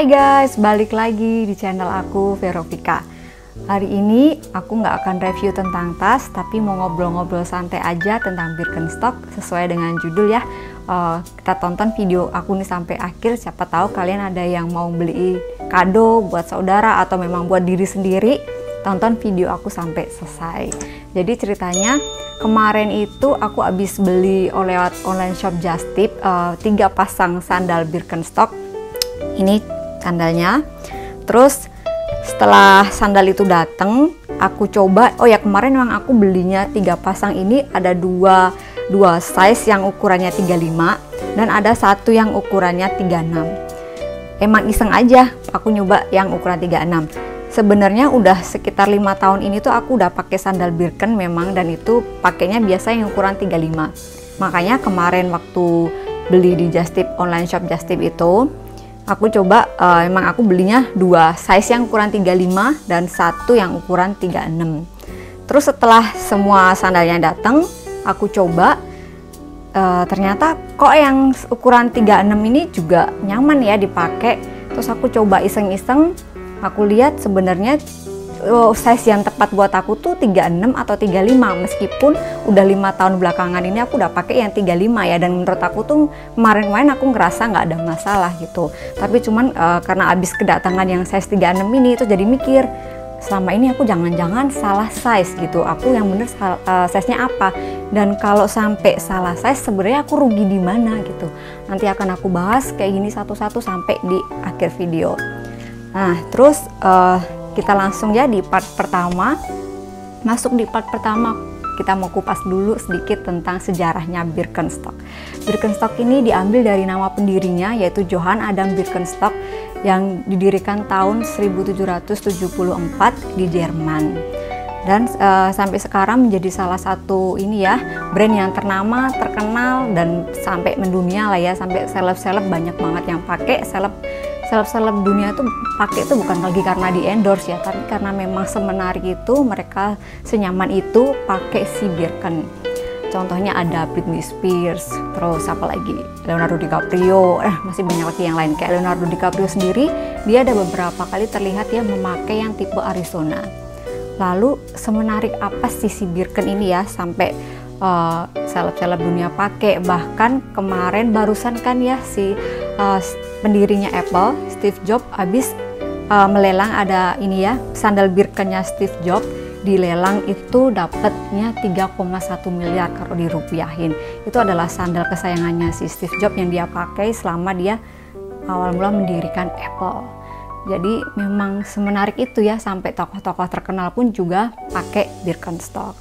Hai guys, balik lagi di channel aku, Verovika. Hari ini aku nggak akan review tentang tas, tapi mau ngobrol-ngobrol santai aja tentang Birkenstock sesuai dengan judul ya. Kita tonton video aku nih sampai akhir, siapa tahu kalian ada yang mau beli kado buat saudara atau memang buat diri sendiri. Tonton video aku sampai selesai. Jadi ceritanya kemarin itu aku habis beli lewat online shop Just Tip 3 pasang sandal Birkenstock. Ini sandalnya. Terus setelah sandal itu datang, aku coba. Oh ya, kemarin memang aku belinya 3 pasang ini, ada dua size yang ukurannya 35 dan ada satu yang ukurannya 36. Emang iseng aja aku nyoba yang ukuran 36. Sebenarnya udah sekitar 5 tahun ini tuh aku udah pakai sandal Birken memang, dan itu pakainya biasa yang ukuran 35. Makanya kemarin waktu beli di Just Tip, online shop Just Tip itu, aku coba emang aku belinya 2 size yang ukuran 35 dan satu yang ukuran 36. Terus setelah semua sandalnya datang, aku coba ternyata kok yang ukuran 36 ini juga nyaman ya dipakai. Terus aku coba iseng-iseng, aku lihat sebenarnya size yang tepat buat aku tuh 36 atau 35, meskipun udah 5 tahun belakangan ini aku udah pakai yang 35 ya, dan menurut aku tuh kemarin-kemarin aku ngerasa nggak ada masalah gitu. Tapi cuman karena abis kedatangan yang size 36 ini itu jadi mikir, selama ini aku jangan-jangan salah size gitu, aku yang bener size-nya apa, dan kalau sampai salah size sebenarnya aku rugi di mana gitu. Nanti akan aku bahas kayak gini satu-satu sampai di akhir video. Nah terus kita langsung ya di part pertama. Masuk di part pertama, kita mau kupas dulu sedikit tentang sejarahnya Birkenstock. Birkenstock ini diambil dari nama pendirinya, yaitu Johann Adam Birkenstock, yang didirikan tahun 1774 di Jerman. Dan sampai sekarang menjadi salah satu ini ya, brand yang ternama, terkenal, dan sampai mendunia lah ya, sampai seleb-seleb banyak banget yang pakai. Seleb-seleb dunia itu pakai itu bukan lagi karena di endorse ya, tapi karena memang semenarik itu, mereka senyaman itu pakai si Birken. Contohnya ada Britney Spears, terus apa lagi, Leonardo DiCaprio, masih banyak lagi yang lain. Kayak Leonardo DiCaprio sendiri, dia ada beberapa kali terlihat ya memakai yang tipe Arizona. Lalu semenarik apa sih si Birken ini ya sampai seleb-seleb dunia pakai? Bahkan kemarin barusan kan ya si pendirinya Apple, Steve Jobs, habis melelang, ada ini ya, sandal Birkennya Steve Jobs dilelang, itu dapatnya 3,1 miliar kalau dirupiahin. Itu adalah sandal kesayangannya si Steve Jobs yang dia pakai selama dia awal mula mendirikan Apple. Jadi memang semenarik itu ya, sampai tokoh-tokoh terkenal pun juga pakai Birkenstock.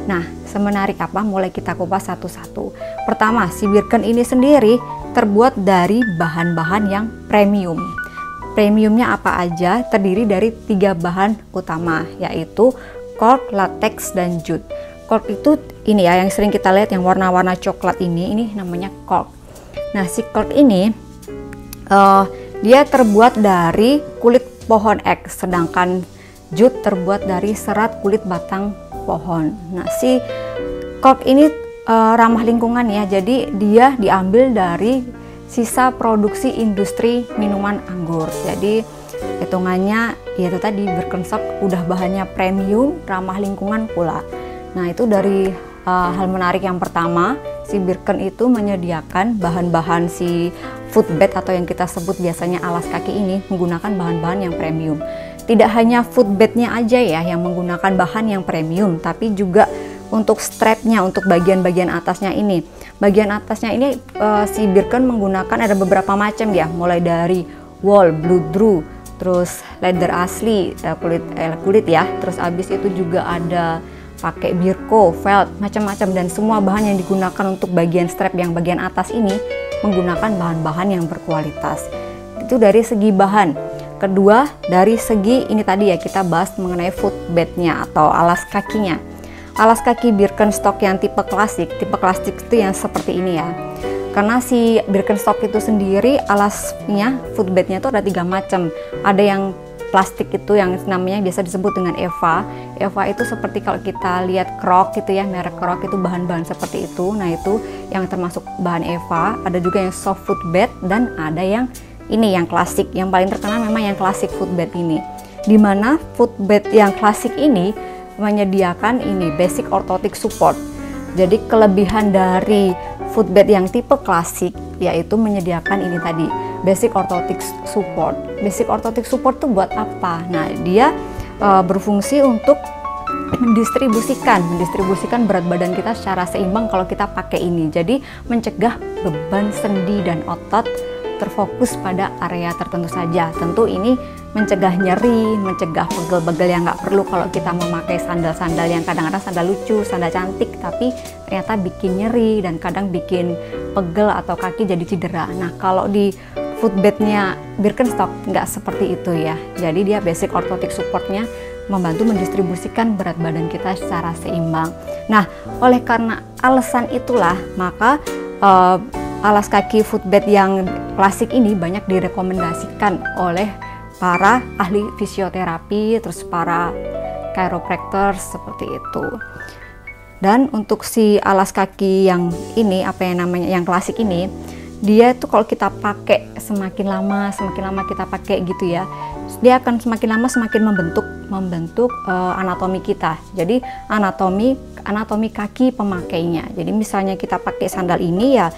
Nah, semenarik apa? Mulai kita kupas satu-satu. Pertama, si Birken ini sendiri terbuat dari bahan-bahan yang premium. Premiumnya apa aja? Terdiri dari 3 bahan utama, yaitu cork, latex, dan jute. Cork itu ini ya, yang sering kita lihat yang warna-warna coklat ini namanya cork. Nah, si cork ini dia terbuat dari kulit pohon eks, sedangkan jute terbuat dari serat kulit batang pohon. Nah, si cork ini ramah lingkungan ya, jadi dia diambil dari sisa produksi industri minuman anggur. Jadi hitungannya yaitu tadi Birkenstock udah bahannya premium, ramah lingkungan pula. Nah itu dari hal menarik yang pertama, si Birken itu menyediakan bahan-bahan si footbed atau yang kita sebut biasanya alas kaki ini menggunakan bahan-bahan yang premium. Tidak hanya footbednya aja ya yang menggunakan bahan yang premium, tapi juga untuk strapnya, untuk bagian-bagian atasnya ini. Bagian atasnya ini si Birken menggunakan ada beberapa macam ya, mulai dari wool, blood drew, terus leather asli, kulit ya. Terus abis itu juga ada pakai birko, felt, macam-macam, dan semua bahan yang digunakan untuk bagian strap yang bagian atas ini menggunakan bahan-bahan yang berkualitas. Itu dari segi bahan. Kedua, dari segi ini tadi ya, kita bahas mengenai footbednya atau alas kakinya. Alas kaki Birkenstock yang tipe klasik itu yang seperti ini ya. Karena si Birkenstock itu sendiri alasnya, footbednya itu ada 3 macam. Ada yang plastik itu yang namanya biasa disebut dengan EVA. EVA itu seperti kalau kita lihat Crocs gitu ya, merek Crocs itu bahan-bahan seperti itu. Nah itu yang termasuk bahan EVA. Ada juga yang soft footbed dan ada yang ini yang klasik, yang paling terkenal memang yang klasik footbed ini. Dimana footbed yang klasik ini menyediakan ini basic orthotic support. Jadi kelebihan dari footbed yang tipe klasik yaitu menyediakan ini tadi, basic orthotic support. Basic orthotic support itu buat apa? Nah, dia berfungsi untuk mendistribusikan berat badan kita secara seimbang kalau kita pakai ini. Jadi mencegah beban sendi dan otot terfokus pada area tertentu saja. Tentu ini mencegah nyeri, mencegah pegel-pegel yang nggak perlu kalau kita memakai sandal-sandal yang kadang-kadang sandal lucu, sandal cantik, tapi ternyata bikin nyeri dan kadang bikin pegel atau kaki jadi cedera. Nah, kalau di footbednya Birkenstock nggak seperti itu ya. Jadi dia basic orthotic supportnya membantu mendistribusikan berat badan kita secara seimbang. Nah, oleh karena alasan itulah maka alas kaki footbed yang klasik ini banyak direkomendasikan oleh para ahli fisioterapi, terus para chiropractor seperti itu. Dan untuk si alas kaki yang ini, apa yang namanya yang klasik ini, dia tuh kalau kita pakai semakin lama kita pakai gitu ya, dia akan semakin lama semakin membentuk anatomi kita. Jadi anatomi kaki pemakainya. Jadi misalnya kita pakai sandal ini ya,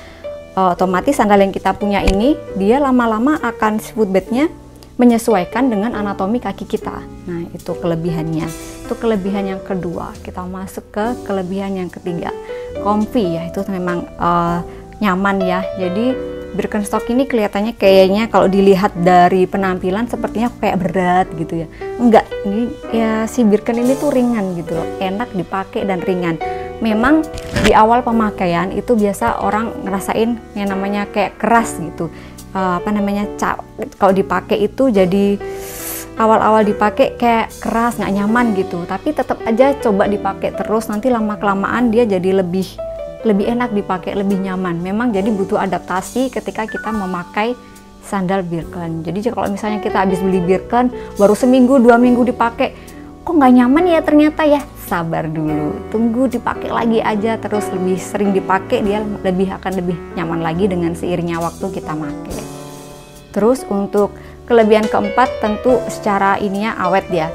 otomatis sandal yang kita punya ini dia lama-lama akan footbednya menyesuaikan dengan anatomi kaki kita. Nah, itu kelebihannya. Itu kelebihan yang kedua. Kita masuk ke kelebihan yang ketiga, comfy ya. Itu memang nyaman ya. Jadi Birkenstock ini kelihatannya kayaknya kalau dilihat dari penampilan sepertinya kayak berat gitu ya. Enggak, ini ya si Birken ini tuh ringan gitu loh. Enak dipakai dan ringan. Memang di awal pemakaian itu biasa orang ngerasain yang namanya kayak keras gitu. Kalau dipakai itu jadi awal-awal dipakai kayak keras, nggak nyaman gitu. Tapi tetap aja coba dipakai terus, nanti lama-kelamaan dia jadi lebih enak dipakai, lebih nyaman. Memang jadi butuh adaptasi ketika kita memakai sandal Birken. Jadi kalau misalnya kita habis beli Birken, baru seminggu 2 minggu dipakai, kok nggak nyaman ya ternyata ya, sabar dulu, tunggu dipakai lagi aja, terus lebih sering dipakai dia akan lebih nyaman lagi dengan seiringnya waktu kita pakai. Terus untuk kelebihan keempat tentu secara ininya awet ya.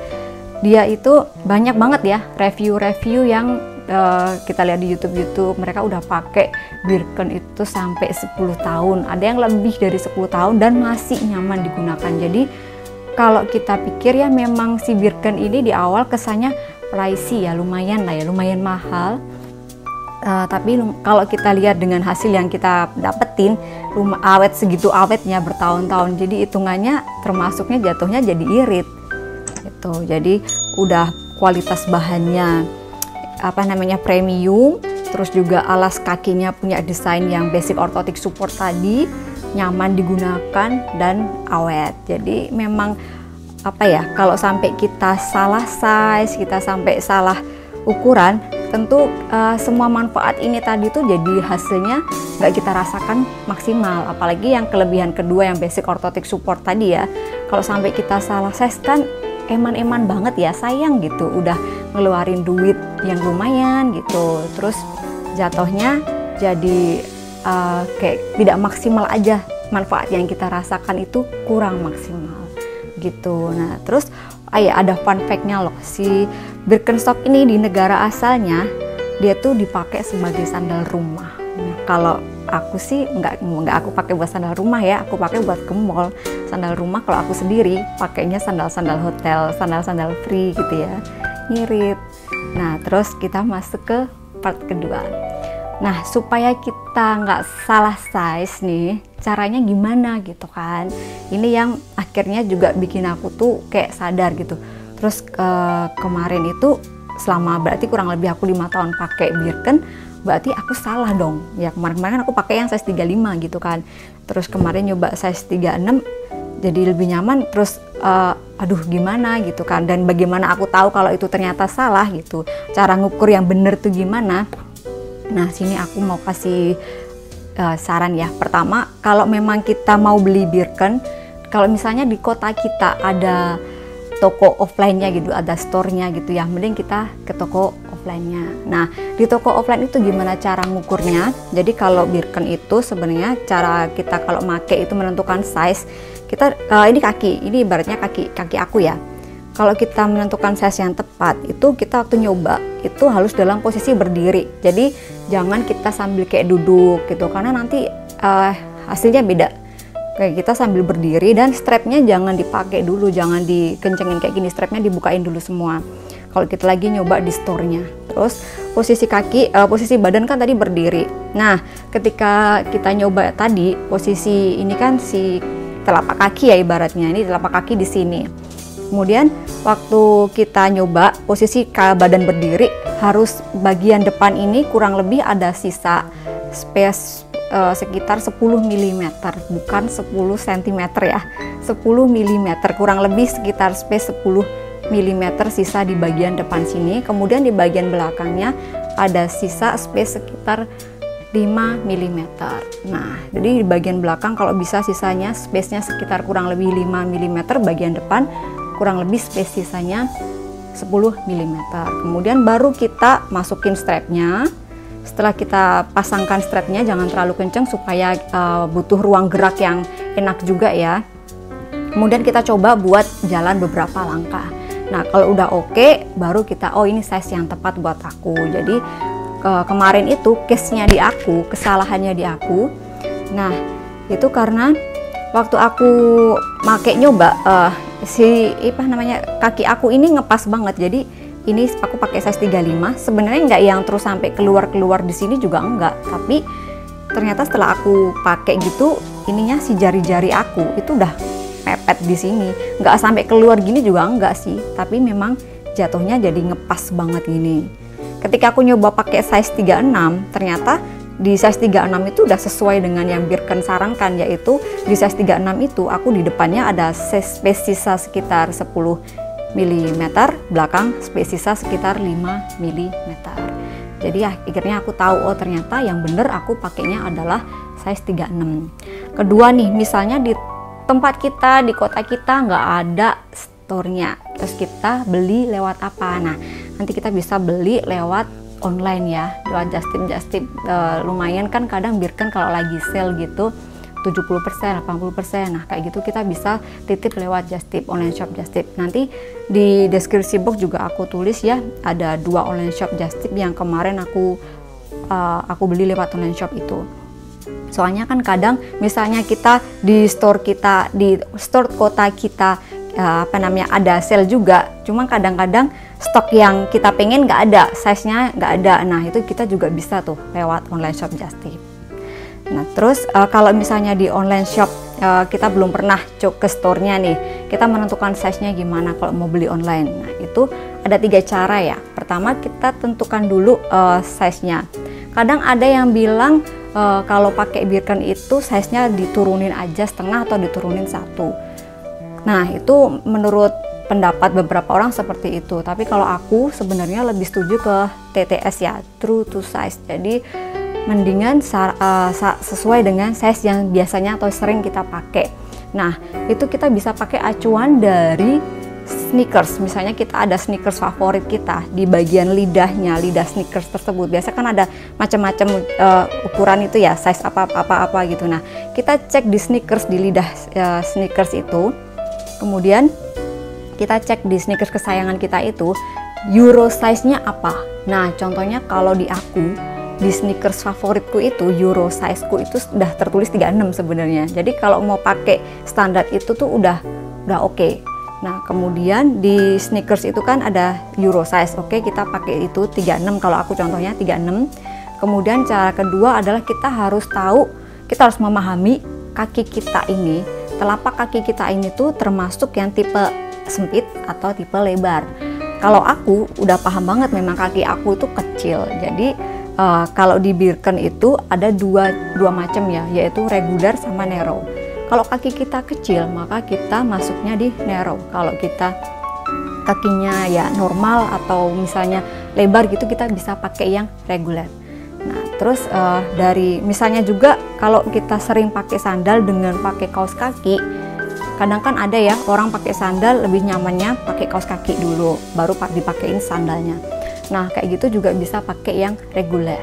Dia itu banyak banget ya review-review yang kita lihat di YouTube mereka udah pakai Birken itu sampai 10 tahun, ada yang lebih dari 10 tahun dan masih nyaman digunakan. Jadi kalau kita pikir ya memang si Birken ini di awal kesannya pricey ya, lumayan mahal. Tapi kalau kita lihat dengan hasil yang kita dapetin, awet segitu awetnya bertahun-tahun, jadi hitungannya termasuknya jatuhnya jadi irit gitu. Jadi udah kualitas bahannya premium, terus juga alas kakinya punya desain yang basic orthotic support tadi, nyaman digunakan dan awet. Jadi memang kalau sampai kita salah size, kita sampai salah ukuran, tentu semua manfaat ini tadi tuh jadi hasilnya nggak kita rasakan maksimal. Apalagi yang kelebihan kedua yang basic orthotic support tadi ya, kalau sampai kita salah size kan eman-eman banget ya, sayang gitu, udah ngeluarin duit yang lumayan gitu, terus jatuhnya jadi kayak tidak maksimal aja, manfaat yang kita rasakan itu kurang maksimal gitu. Nah terus ada fun fact-nya loh, si Birkenstock ini di negara asalnya dia tuh dipakai sebagai sandal rumah. Nah, kalau aku sih nggak aku pakai buat sandal rumah ya, aku pakai buat ke mall. Sandal rumah kalau aku sendiri pakainya sandal-sandal hotel, sandal-sandal free gitu ya, ngirit. Nah terus kita masuk ke part kedua. Nah supaya kita nggak salah size nih, caranya gimana gitu kan. Ini yang akhirnya juga bikin aku tuh kayak sadar gitu. Terus kemarin itu selama berarti kurang lebih aku 5 tahun pakai Birken, berarti aku salah dong ya. Kemarin aku pakai yang size 35 gitu kan, terus kemarin nyoba size 36 jadi lebih nyaman. Terus aduh gimana gitu kan, dan bagaimana aku tahu kalau itu ternyata salah gitu, cara ngukur yang bener tuh gimana. Nah sini aku mau kasih saran ya. Pertama, kalau memang kita mau beli Birken, kalau misalnya di kota kita ada toko offline-nya gitu, ada store-nya gitu ya, mending kita ke toko offline-nya. Nah, di toko offline itu gimana cara ngukurnya? Jadi kalau Birken itu sebenarnya cara kita kalau make itu menentukan size, kita ini kaki, ini ibaratnya kaki aku ya. Kalau kita menentukan size yang tepat, itu kita waktu nyoba itu harus dalam posisi berdiri. Jadi jangan kita sambil kayak duduk gitu, karena nanti hasilnya beda. Kayak kita sambil berdiri, dan strapnya jangan dipakai dulu, jangan dikencengin kayak gini, strapnya dibukain dulu semua. Kalau kita lagi nyoba di store-nya. Terus posisi kaki, posisi badan kan tadi berdiri. Nah, ketika kita nyoba tadi, posisi ini kan si telapak kaki ya ibaratnya, ini telapak kaki di sini. Kemudian waktu kita nyoba posisi badan berdiri, harus bagian depan ini kurang lebih ada sisa space sekitar 10 mm, bukan 10 cm ya, 10 mm, kurang lebih sekitar space 10 mm sisa di bagian depan sini. Kemudian di bagian belakangnya ada sisa space sekitar 5 mm. Nah, jadi di bagian belakang kalau bisa sisanya space-nya sekitar kurang lebih 5 mm, bagian depan kurang lebih space sisanya 10 mm. Kemudian baru kita masukin strapnya. Setelah kita pasangkan strapnya, jangan terlalu kenceng supaya butuh ruang gerak yang enak juga ya. Kemudian kita coba buat jalan beberapa langkah. Nah, kalau udah oke, baru kita ini size yang tepat buat aku. Jadi kemarin itu case-nya di aku, kesalahannya di aku. Nah, itu karena waktu aku make nyoba kaki aku ini ngepas banget. Jadi ini aku pakai size 35. Sebenarnya nggak yang terus sampai keluar di sini juga enggak, tapi ternyata setelah aku pakai gitu, ininya si jari-jari aku itu udah mepet di sini. Nggak sampai keluar gini juga enggak sih, tapi memang jatuhnya jadi ngepas banget gini. Ketika aku nyoba pakai size 36, ternyata di size 36 itu udah sesuai dengan yang Birken sarankan, yaitu di size 36 itu aku di depannya ada space sisa sekitar 10 mm, belakang space sisa sekitar 5 mm. Jadi akhirnya aku tahu, ternyata yang bener aku pakainya adalah size 36. Kedua nih, misalnya di tempat kita, di kota kita nggak ada store-nya, terus kita beli lewat apa? Nah, nanti kita bisa beli lewat online ya, lewat Just Tip. Lumayan kan kadang Birken kalau lagi sale gitu 70%, 80%. Nah, kayak gitu kita bisa titip lewat Just Tip, online shop Just Tip. Nanti di deskripsi box juga aku tulis ya, ada 2 online shop Just Tip yang kemarin aku beli lewat online shop itu. Soalnya kan kadang misalnya kita di store kita, di store kota kita ada sale juga, cuma kadang-kadang stok yang kita pengen nggak ada, size-nya nggak ada. Nah, itu kita juga bisa tuh lewat online shop Just Tip. Nah, terus kalau misalnya di online shop kita belum pernah ke store-nya nih, kita menentukan size-nya gimana kalau mau beli online. Nah, itu ada 3 cara ya. Pertama, kita tentukan dulu size-nya. Kadang ada yang bilang kalau pakai Birken itu size-nya diturunin aja setengah atau diturunin 1. Nah, itu menurut pendapat beberapa orang seperti itu. Tapi kalau aku sebenarnya lebih setuju ke TTS ya, true to size. Jadi mendingan sesuai dengan size yang biasanya atau sering kita pakai. Nah, itu kita bisa pakai acuan dari sneakers. Misalnya kita ada sneakers favorit kita, di bagian lidahnya, lidah sneakers tersebut biasa kan ada macam-macam ukuran itu ya, size apa gitu. Nah, kita cek di sneakers, di lidah sneakers itu. Kemudian kita cek di sneakers kesayangan kita itu euro size-nya apa. Nah, contohnya kalau di aku, di sneakers favoritku itu euro size-ku itu sudah tertulis 36 sebenarnya. Jadi kalau mau pakai standar itu tuh udah oke. Nah, kemudian di sneakers itu kan ada euro size. Oke, kita pakai itu 36 kalau aku contohnya 36. Kemudian cara kedua adalah kita harus tahu, kita harus memahami kaki kita ini, telapak kaki kita ini tuh termasuk yang tipe sempit atau tipe lebar. Kalau aku udah paham banget, memang kaki aku itu kecil. Jadi kalau di Birken itu ada dua macam ya, yaitu regular sama narrow. Kalau kaki kita kecil, maka kita masuknya di narrow. Kalau kita kakinya ya normal atau misalnya lebar gitu, kita bisa pakai yang regular. Nah, terus dari misalnya juga kalau kita sering pakai sandal dengan pakai kaos kaki, kadang kan ada ya orang pakai sandal lebih nyamannya pakai kaos kaki dulu, baru dipakein sandalnya. Nah kayak gitu juga bisa pakai yang reguler.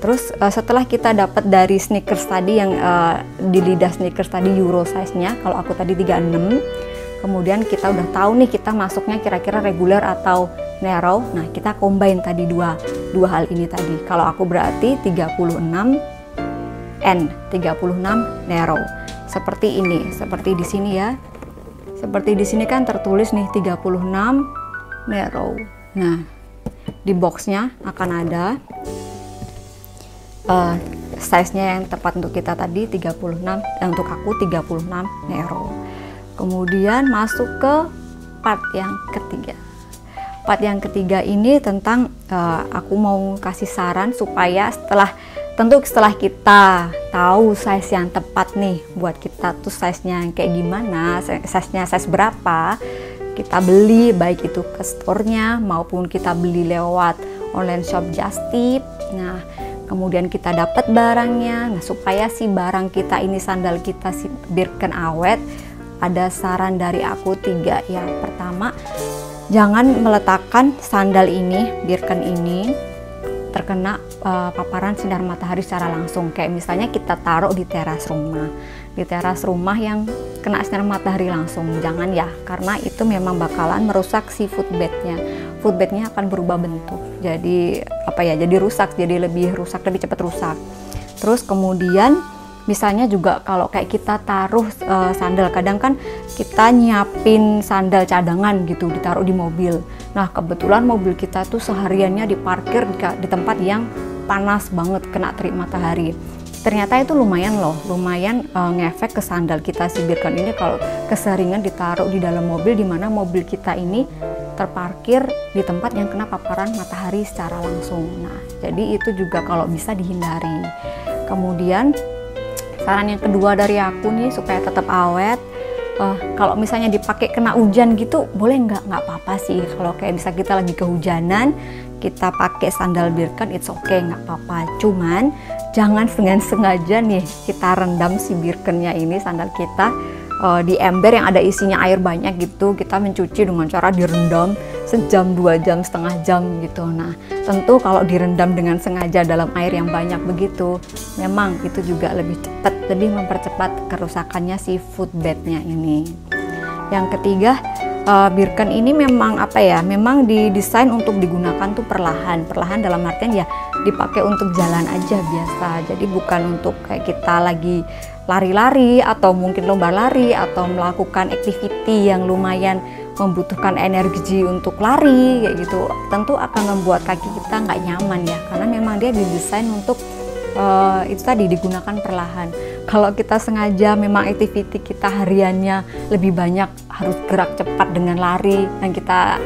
Terus setelah kita dapat dari sneakers tadi yang di lidah sneakers tadi euro size-nya, kalau aku tadi 36, kemudian kita udah tahu nih kita masuknya kira-kira reguler atau narrow. Nah kita combine tadi dua hal ini tadi. Kalau aku berarti 36 N, 36 narrow. Seperti ini, seperti di sini ya. Seperti di sini kan tertulis nih 36 narrow. Nah, di boxnya akan ada size-nya yang tepat untuk kita tadi 36, untuk aku 36 narrow. Kemudian masuk ke part yang ketiga. Part yang ketiga ini tentang aku mau kasih saran supaya setelah kita tahu size yang tepat nih buat kita tuh size-nya kayak gimana, size-nya size berapa, kita beli baik itu ke store-nya maupun kita beli lewat online shop Just Tip. Nah, kemudian kita dapat barangnya. Nah, supaya si barang kita ini, sandal kita si Birken awet, ada saran dari aku 3 ya. Pertama, jangan meletakkan sandal ini, Birken ini terkena paparan sinar matahari secara langsung. Kayak misalnya kita taruh di teras rumah yang kena sinar matahari langsung. Jangan ya, karena itu memang bakalan merusak si footbednya. Footbednya akan berubah bentuk, jadi jadi rusak, jadi lebih cepat rusak. Terus kemudian misalnya juga kalau kayak kita taruh sandal, kadang kan kita nyiapin sandal cadangan gitu ditaruh di mobil. Nah kebetulan mobil kita tuh sehariannya diparkir di tempat yang panas banget, kena terik matahari. Ternyata itu lumayan ngefek ke sandal kita si Birken ini kalau keseringan ditaruh di dalam mobil, dimana mobil kita ini terparkir di tempat yang kena paparan matahari secara langsung. Nah jadi itu juga kalau bisa dihindari. Kemudian saran yang kedua dari aku nih supaya tetap awet, kalau misalnya dipakai kena hujan gitu boleh nggak apa-apa sih. Kalau kayak bisa kita lagi kehujanan kita pakai sandal Birken, it's okay, nggak apa-apa. Cuman jangan sengaja nih kita rendam si Birkennya ini, sandal kita di ember yang ada isinya air banyak gitu. Kita mencuci dengan cara direndam sejam, 2 jam, setengah jam gitu. Nah tentu kalau direndam dengan sengaja dalam air yang banyak begitu, memang itu juga lebih cepat, lebih mempercepat kerusakannya si footbednya ini. Yang ketiga, Birken ini memang memang didesain untuk digunakan tuh perlahan dalam artian ya dipakai untuk jalan aja biasa. Jadi bukan untuk kayak kita lagi lari-lari atau mungkin lomba lari atau melakukan activity yang lumayan membutuhkan energi untuk lari kayak gitu. Tentu akan membuat kaki kita nggak nyaman ya, karena memang dia didesain untuk itu tadi digunakan perlahan. Kalau kita sengaja memang activity kita hariannya lebih banyak harus gerak cepat dengan lari dan kita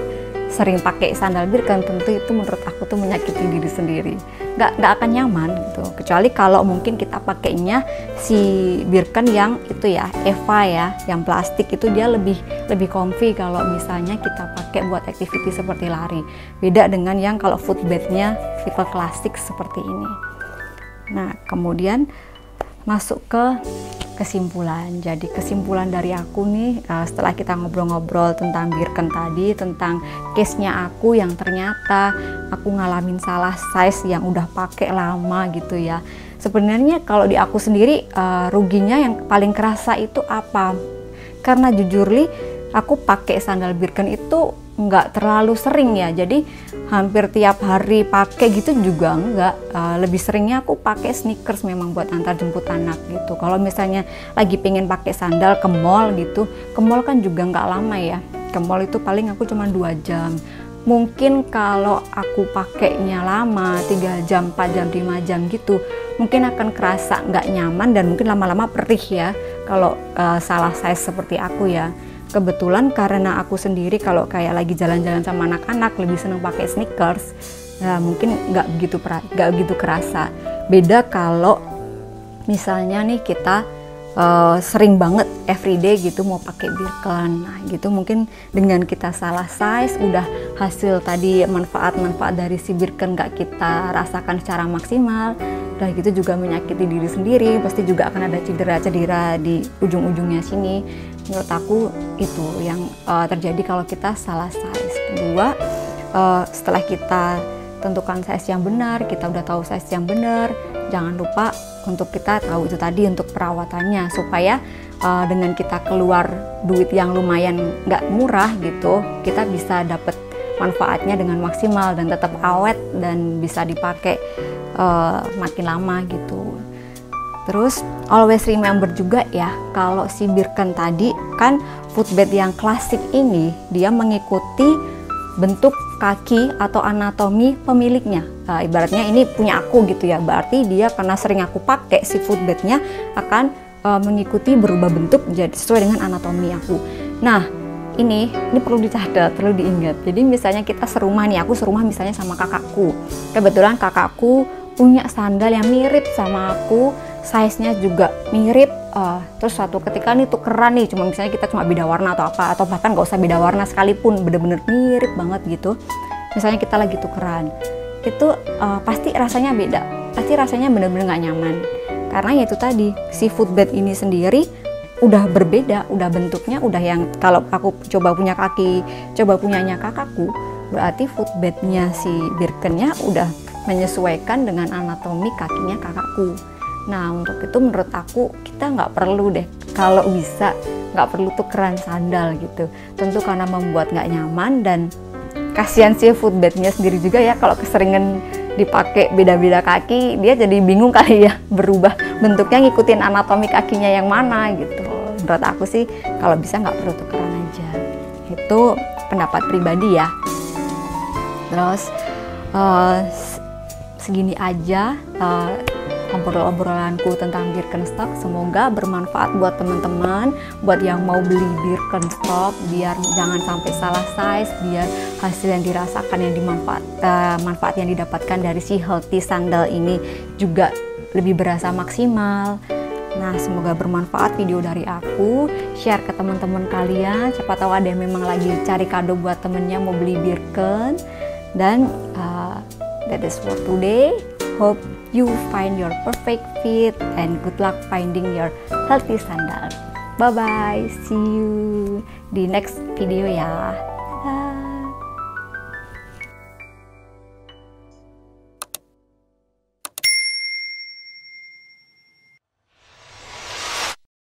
sering pakai sandal Birken, tentu itu menurut aku tuh menyakiti diri sendiri, nggak akan nyaman gitu. Kecuali kalau mungkin kita pakainya si Birken yang itu ya Eva ya, yang plastik itu dia lebih comfy kalau misalnya kita pakai buat activity seperti lari. Beda dengan yang kalau footbednya tipe klasik seperti ini. Nah kemudian masuk ke kesimpulan. Jadi kesimpulan dari aku nih, setelah kita ngobrol-ngobrol tentang Birken tadi, tentang case-nya aku yang ternyata aku ngalamin salah size yang udah pakai lama gitu ya. Sebenarnya kalau di aku sendiri ruginya yang paling kerasa itu apa? Karena jujur li, aku pakai sandal Birken itu nggak terlalu sering ya, jadi hampir tiap hari pakai gitu juga enggak. Lebih seringnya aku pakai sneakers memang buat antar jemput anak gitu. Kalau misalnya lagi pengen pakai sandal ke mall gitu, ke mall kan juga nggak lama ya, ke mall itu paling aku cuma 2 jam. Mungkin kalau aku pakainya lama 3 jam, 4 jam, 5 jam gitu, mungkin akan kerasa nggak nyaman dan mungkin lama-lama perih ya kalau salah size seperti aku ya. Kebetulan karena aku sendiri kalau kayak lagi jalan-jalan sama anak-anak lebih senang pakai sneakers, nah mungkin nggak begitu kerasa. Beda kalau misalnya nih kita sering banget everyday gitu mau pakai Birken, nah gitu mungkin dengan kita salah size udah hasil tadi manfaat dari si Birken nggak kita rasakan secara maksimal, udah gitu juga menyakiti diri sendiri, pasti juga akan ada cedera-cedera di ujung-ujungnya sini. Menurut aku itu yang terjadi kalau kita salah size. Kedua, setelah kita tentukan size yang benar, kita udah tahu size yang benar, jangan lupa untuk kita tahu itu tadi untuk perawatannya, supaya dengan kita keluar duit yang lumayan nggak murah gitu, kita bisa dapet manfaatnya dengan maksimal dan tetap awet dan bisa dipakai makin lama gitu. Terus always remember juga ya, kalau si Birken tadi kan footbed yang klasik ini dia mengikuti bentuk kaki atau anatomi pemiliknya. Ibaratnya ini punya aku gitu ya, berarti dia karena sering aku pakai, si footbednya akan mengikuti berubah bentuk jadi sesuai dengan anatomi aku. Nah ini perlu dicatat, perlu diingat. Jadi misalnya kita serumah nih, aku serumah misalnya sama kakakku, kebetulan kakakku punya sandal yang mirip sama aku, size-nya juga mirip. Terus suatu ketika nih tukeran nih, misalnya kita cuma beda warna atau apa, atau bahkan gak usah beda warna sekalipun, bener-bener mirip banget gitu. Misalnya kita lagi tukeran, itu pasti rasanya beda, pasti rasanya bener-bener gak nyaman. Karena ya itu tadi, si footbed ini sendiri udah berbeda, udah bentuknya udah yang kalau aku coba punya kaki, coba punyanya kakakku, berarti footbednya si Birkennya udah menyesuaikan dengan anatomi kakinya kakakku. Nah untuk itu menurut aku kita nggak perlu deh, kalau bisa nggak perlu tukeran sandal gitu. Tentu karena membuat nggak nyaman dan kasihan sih footbednya sendiri juga ya, kalau keseringan dipakai beda-beda kaki dia jadi bingung kali ya, berubah bentuknya ngikutin anatomi kakinya yang mana gitu. Menurut aku sih kalau bisa nggak perlu tukeran aja. Itu pendapat pribadi ya. Terus segini aja obrolanku tentang Birkenstock. Semoga bermanfaat buat teman-teman, buat yang mau beli Birkenstock, biar jangan sampai salah size, biar hasil yang dirasakan, yang manfaat yang didapatkan dari si healthy sandal ini juga lebih berasa maksimal. Nah semoga bermanfaat video dari aku, share ke teman-teman kalian, siapa tahu ada yang memang lagi cari kado buat temennya mau beli Birken. Dan that is for today. Hope you find your perfect fit and good luck finding your healthy sandal. Bye bye, see you di next video ya.